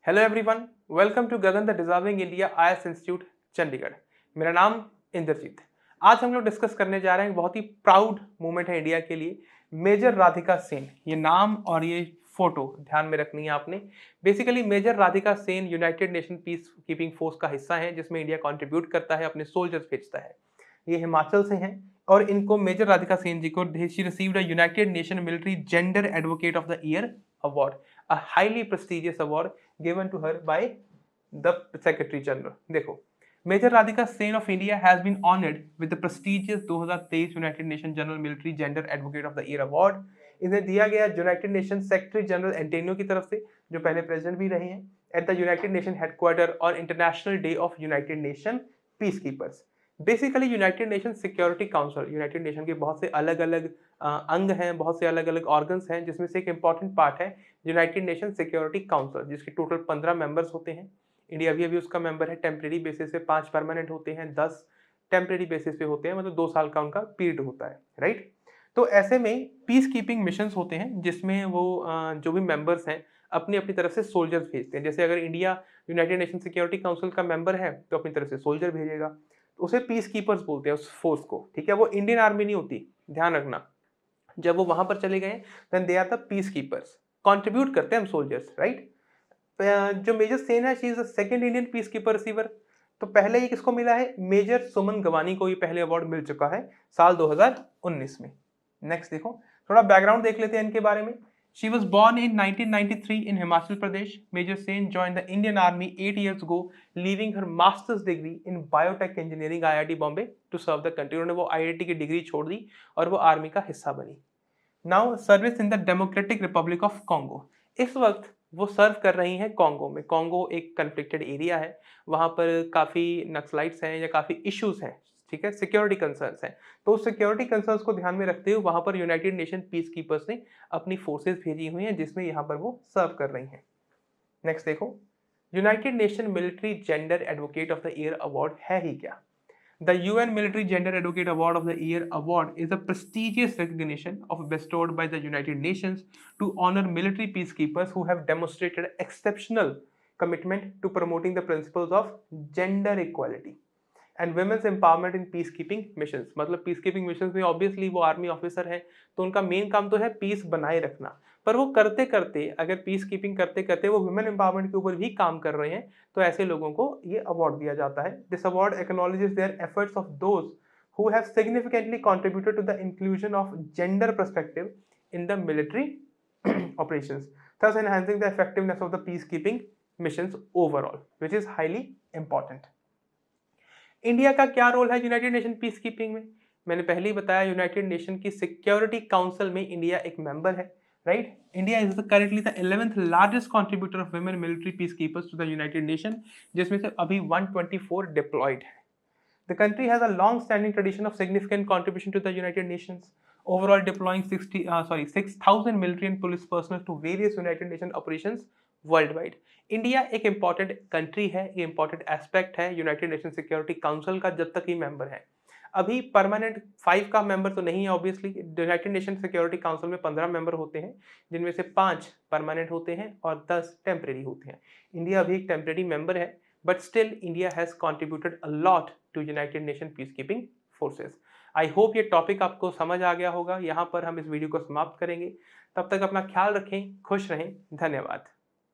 Hello everyone, welcome to Gagan the deserving India IAS institute Chandigarh. मेरा नाम इंद्रजीत। आज हम लोग डिस्कस करने जा रहे हैं, बहुत ही प्राउड मोमेंट है इंडिया के लिए। मेजर राधिका सेन, ये नाम और ये फोटो ध्यान में रखनी है आपने। Basically major Radhika Sen united nation peace keeping force का हिस्सा है, जिसमें इंडिया कंट्रीब्यूट करता है, अपने सोल्जर्स भेजता है। ये हिमाचल से हैं और इनको मेजर राधिका सेन जी को she received a united nation military gender advocate of the year award, a highly prestigious award given to her by the Secretary General. देखो, major Radhika Sen of India has been honoured with the prestigious 2023 united nation general military gender advocate of the year award. इन्हें दिया गया united nation secretary general Antonio की तरफ से, जो पहले president भी रहे हैं, at the united nation headquarter और international day of United nation peace keepers. Basically United nation security council, United nation के बहुत से अलग अलग अंग हैं, बहुत से अलग अलग ऑर्गन्स हैं, जिसमें से एक इंपॉर्टेंट पार्ट है यूनाइटेड नेशन सिक्योरिटी काउंसिल, जिसके टोटल 15 मेंबर्स होते हैं। इंडिया भी अभी उसका मेंबर है। टेम्परेरी बेसिस पे 5 परमानेंट होते हैं, 10 टेम्परेरी बेसिस पे होते हैं, मतलब 2 साल का उनका पीरियड होता है, राइट। तो ऐसे में पीस कीपिंग मिशंस होते हैं, जिसमें वो जो भी मेंबर्स हैं अपनी अपनी तरफ से सोल्जर्स भेजते हैं। जैसे अगर India United nation security council का मेंबर है तो अपनी तरफ से सोल्जर भेजेगा, तो उसे पीस कीपर्स बोलते हैं उस फोर्स को, ठीक है। वो इंडियन आर्मी नहीं होती, ध्यान रखना। जब वो वहां पर चले गए then they are the peace keepers, contribute करते हैं हम सोल्जर्स, राइट। जो मेजर सेन है, she is the second Indian peace keeper receiver. तो पहले ये किसको मिला है? मेजर सुमन गवानी को ये पहले अवार्ड मिल चुका है साल 2019 में। नेक्स्ट देखो, थोड़ा बैकग्राउंड देख लेते हैं इनके बारे में। She was born in 1993 in Himachal Pradesh. Major Sen joined the Indian Army 8 years ago, leaving her master's degree in biotech engineering IIT Bombay to serve the country. उन्होंने वो IIT की डिग्री छोड़ दी और वो आर्मी का हिस्सा बनी। Now service in the democratic Republic of Congo. इस वक्त वो सर्व कर रही हैं कॉन्गो में। कॉन्गो एक कन्फ्लिक्टेड एरिया है, वहाँ पर काफ़ी नक्सलाइट्स हैं या काफ़ी इश्यूज हैं, ठीक है, सिक्योरिटी कंसर्न्स हैं। तो उस सिक्योरिटी कंसर्न्स को ध्यान में रखते हुए वहाँ पर यूनाइटेड नेशन पीस कीपर्स ने अपनी फोर्सेज भेजी हुई हैं, जिसमें यहाँ पर वो सर्व कर रही हैं। नेक्स्ट देखो, United nation military gender advocate of the year award है ही क्या? The UN Military Gender Advocate Award of the Year award is a prestigious recognition bestowed by the United Nations to honor military peacekeepers who have demonstrated exceptional commitment to promoting the principles of gender equality and women's empowerment in peace keeping missions. मतलब peace keeping missions में obviously वो army officer है, तो उनका main काम तो है piece बनाए रखना, पर वो करते करते, अगर पीस कीपिंग करते करते वो वुमेन एम्पावरमेंट के ऊपर भी काम कर रहे हैं, तो ऐसे लोगों को ये अवार्ड दिया जाता है। This award acknowledges their efforts of those who have significantly contributed to the inclusion of gender perspective in the military operations, thus enhancing the effectiveness of the peacekeeping missions overall, which is highly important. India का क्या role है United nation peace keeping में? मैंने पहले ही बताया, united nation की security council में इंडिया एक मेंबर है, right. India is currently the 11th largest contributor of women military peace keepers to the united nation, जिसमें से अभी 124 डिप्लॉयड है। The country has a long-standing tradition of significant contribution to the United Nations, overall deploying 6,000 military and police personnel to various United Nations operations worldwide. India एक important country है, ये important aspect है United nation security council का, जब तक ये member है। अभी परमानेंट 5 का मेंबर तो नहीं है obviously. United nation security council में 15 मेंबर होते हैं, जिनमें से 5 परमानेंट होते हैं और 10 टेम्परेरी होते हैं। इंडिया अभी एक टेम्परेरी मेंबर है, but still India has contributed a lot to United Nations peacekeeping forces. I hope ये टॉपिक आपको समझ आ गया होगा। यहाँ पर हम इस वीडियो को समाप्त करेंगे। तब तक अपना ख्याल रखें, खुश रहें, धन्यवाद।